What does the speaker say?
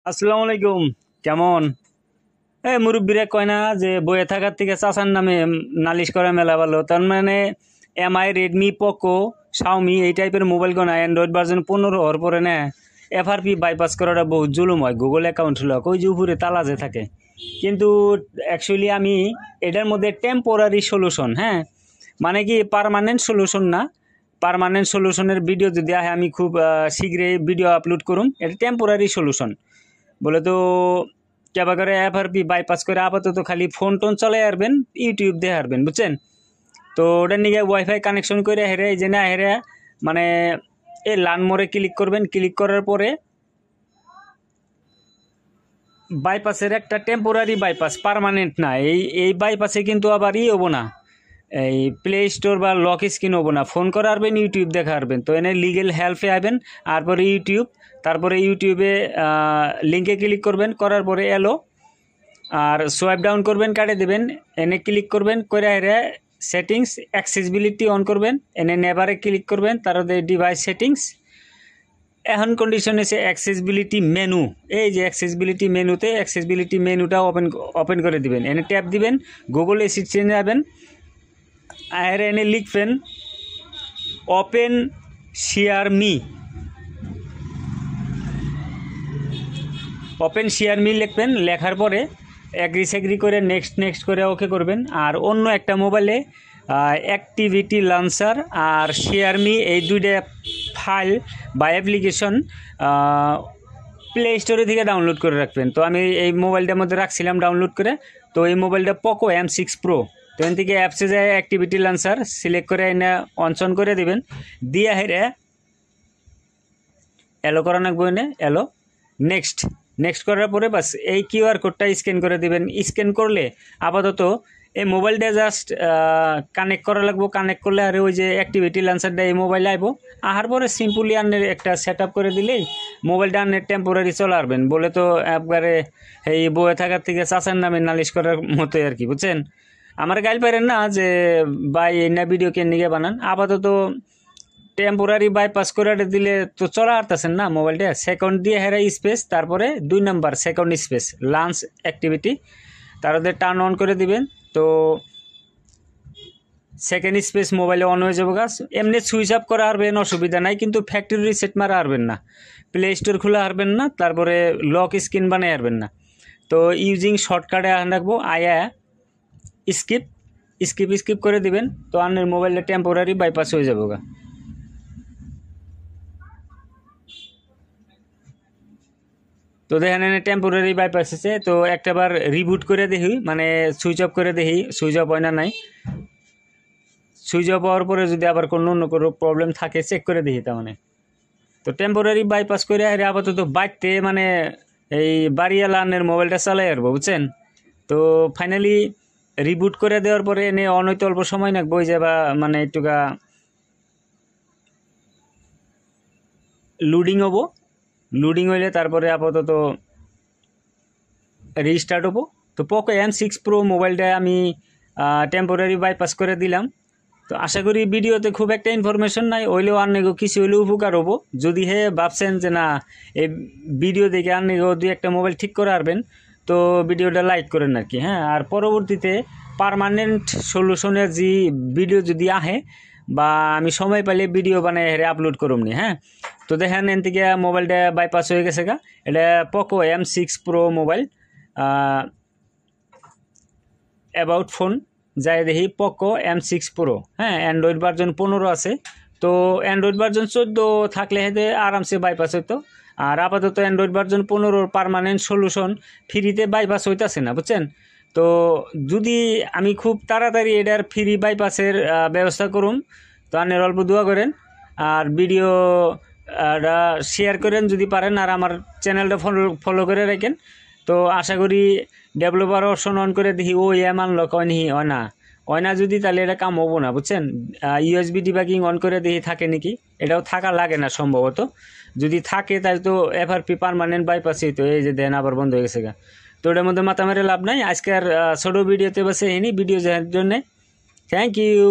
আসসালামু আলাইকুম। কেমন? মুরব্বীরা কয় না যে বইয়ে থাকার থেকে চাচার নামে নালিশ করা মেলা ভালো। তার মানে এমআই, রেডমি, পোকো, শাওমি এই টাইপের মোবাইল গোনা অ্যান্ড্রয়েড ভার্জন 15 হওয়ার পরে না এফআরপি বাইপাস করাটা বহুত জুলুম হয়। গুগল অ্যাকাউন্ট হলো ওই যে উপরে তালা যে থাকে, কিন্তু অ্যাকচুয়ালি আমি এটার মধ্যে টেম্পোরারি সলিউশন, হ্যাঁ, মানে কি পার্মানেন্ট সলিউশন না। পার্মানেন্ট সলিউশনের ভিডিও যদি আহে আমি খুব শীঘ্রই ভিডিও আপলোড করুম। এটা টেম্পোরারি সলিউশন বলে তো কেবা করে এফআরপি বাইপাস করে আপাতত খালি ফোন টোন চলে আসবেন, ইউটিউব দিয়ে হারবেন, বুঝছেন? তো ওটার নিয়ে ওয়াইফাই কানেকশন করে হেরে এই যে না হেরে মানে এই লান মোড়ে ক্লিক করবেন। ক্লিক করার পরে বাইপাসের একটা টেম্পোরারি বাইপাস, পার্মানেন্ট না। এই বাইপাসে কিন্তু আবার হবো না, এই প্লে স্টোর বা লক স্ক্রিন হবো না। ফোন করে আসবেন, ইউটিউব দেখা আসবেন। তো এনে লিগেল হেল্পে আসবেন, তারপরে ইউটিউব, তারপরে ইউটিউবে লিঙ্কে ক্লিক করবেন, করার পরে এলো আর সোয়াইপ ডাউন করবেন, কাটে দেবেন। এনে ক্লিক করবেন, করে হেরে সেটিংস অ্যাক্সেসিবিলিটি অন করবেন। এনে নেভারে ক্লিক করবেন, তারপরে ডিভাইস সেটিংস। এখন কন্ডিশন এসে অ্যাক্সেসিবিলিটি মেনু। এই যে অ্যাক্সেসিবিলিটি মেনুতে অ্যাক্সেসিবিলিটি মেনুটা ওপেন করে দিবেন। এনে ট্যাপ দিবেন, গুগল অ্যাসিস্ট্যান্টে যাবেন, আর এনে লিখবেন open share me. Open share me লিখবেন। লেখার পরে এগ্রি সেগ্রি করে নেক্সট নেক্সট করে ওকে করবেন। আর অন্য একটা মোবাইলে অ্যাক্টিভিটি লঞ্চার আর শেয়ার মি এই দুইটা ফাইল বা অ্যাপ্লিকেশন প্লে স্টোরে থেকে ডাউনলোড করে রাখবেন। তো আমি এই মোবাইলটার মধ্যে রাখছিলাম ডাউনলোড করে। তো এই মোবাইলটা পোকো M6 Pro। তো এখান থেকে অ্যাপসে যায় অ্যাক্টিভিটি লঞ্চার সিলেক্ট করে এনে অনসন করে দেবেন। দিয়ে হেরে এলো করা রাখবো, এনে এলো নেক্সট। নেক্সট করার পরে বাস এই কিউআর কোডটা স্ক্যান করে দিবেন। স্ক্যান করলে আপাতত এই মোবাইলটা জাস্ট কানেক্ট করা লাগবো। কানেক্ট করলে আর ওই যে অ্যাক্টিভিটি লঞ্চারটা এই মোবাইলে আইব। আহার পরে সিম্পলি আনের একটা সেট আপ করে দিলেই মোবাইলটা আনের টেম্পোরারি চলে আসবেন। বলে তো একবারে এই বয়ে থাকার থেকে চাচার নামে নালিশ করার মতোই আর কি, বুঝছেন? আমার গাইল পারেন না যে ভাই এই না ভিডিও কে নিয়ে বানান। আপাতত টেম্পোরারি বাইপাস করে দিলে তো চলা আসতেছেন না মোবাইলটা। সেকেন্ড দিয়ে হেরা স্পেস, তারপরে 2 number second space lunch activity, তারপরে টার্ন অন করে দিবেন। তো সেকেন্ড স্পেস মোবাইলে অন হয়ে যাবো গাছ। এমনি সুইচ অফ করা হারবেন, অসুবিধা নাই, কিন্তু ফ্যাক্টরি রিসেট মারা হারবেন না, প্লে স্টোর খোলা হারবেন না, তারপরে লক স্ক্রিন বানিয়ে হারবেন না। তো ইউজিং শর্টকাটে রাখবো আয়া স্কিপ স্কিপ স্কিপ করে দিবেন। তো আপনার মোবাইলটা টেম্পোরারি বাইপাস হয়ে যাবো গা। তো দেখেন এনে টেম্পোরারি বাইপাস আছে। তো একটাবার রিবুট করে দেখি, মানে সুইচ অফ করে দেখি সুইচ অফ হয় না নাই। সুইচ অফ হওয়ার পরে যদি আবার কোনো অন্য কোনো প্রবলেম থাকে চেক করে দেখি। তার মানে তো টেম্পোরারি বাইপাস করে আপাতত বাইকতে মানে এই বাড়িওয়ালানের মোবাইলটা চালাই আসবো, বুঝছেন? তো ফাইনালি রিবুট করে দেওয়ার পরে এনে অনৈত অল্প সময় না বই যাবা, মানে একটুকা লোডিং হবো। লোডিং হইলে তারপরে আপাতত রিস্টার্ট হবো। তো পোকো M6 Pro মোবাইলটা আমি টেম্পোরারি বাইপাস করে দিলাম। তো আশা করি ভিডিওতে খুব একটা ইনফরমেশন নাই, হইলেও আন্নেগো কিছু হইলেও উপকার হবো। যদি হে ভাবছেন যে না এই ভিডিও দেখে আন্নেগো 2-1টা মোবাইল ঠিক করে আসবেন, তো ভিডিওটা লাইক করেন আর কি, হ্যাঁ। আর পরবর্তীতে পার্মানেন্ট সলিউশনের যে ভিডিও যদি আহে বা আমি সময় পাইলে ভিডিও বানাই হেরে আপলোড করুম নি, হ্যাঁ। তো দেখেন এন থেকে মোবাইলটা বাইপাস হয়ে গেছে গা। এটা Poco M6 Pro mobile. About phone যাই দেখি পোকো M6 Pro, হ্যাঁ। অ্যান্ড্রয়েড ভার্জন 15 আছে। তো অ্যান্ড্রয়েড ভার্জন 14 থাকলে হেতে আরামসে বাইপাস হইতো। আর আপাতত অ্যান্ড্রয়েড ভার্জন 15 পার্মানেন্ট সলিউশন ফ্রিতে বাইপাস হইতাছে না, বুঝছেন? তো যদি আমি খুব তাড়াতাড়ি এটার ফ্রি বাইপাসের ব্যবস্থা করুম, তো আপনার অল্প দোয়া করেন আর ভিডিও শেয়ার করেন যদি পারেন, আর আমার চ্যানেলটা ফলো করে রাখেন। তো আশা করি ডেভেলপার অপশন অন করে দেখি ও আনলক হয় নি, হয় না, হয় না যদি তাহলে এটা কাম হবো না, বুঝছেন? USB ডিবাগিং অন করে দেখি থাকে নাকি। এটাও থাকা লাগে না সম্ভবত। যদি থাকে তাহলে তো এফআরপি পার্মানেন্ট বাইপাসই। তো এই যে দেন আবার বন্ধ হয়ে গেছে গা। তো ওটার মধ্যে মাথা মেরে লাভ নাই। আজকে আর ছোটো ভিডিওতে বসে এনি ভিডিও যাওয়ার জন্যে থ্যাংক ইউ।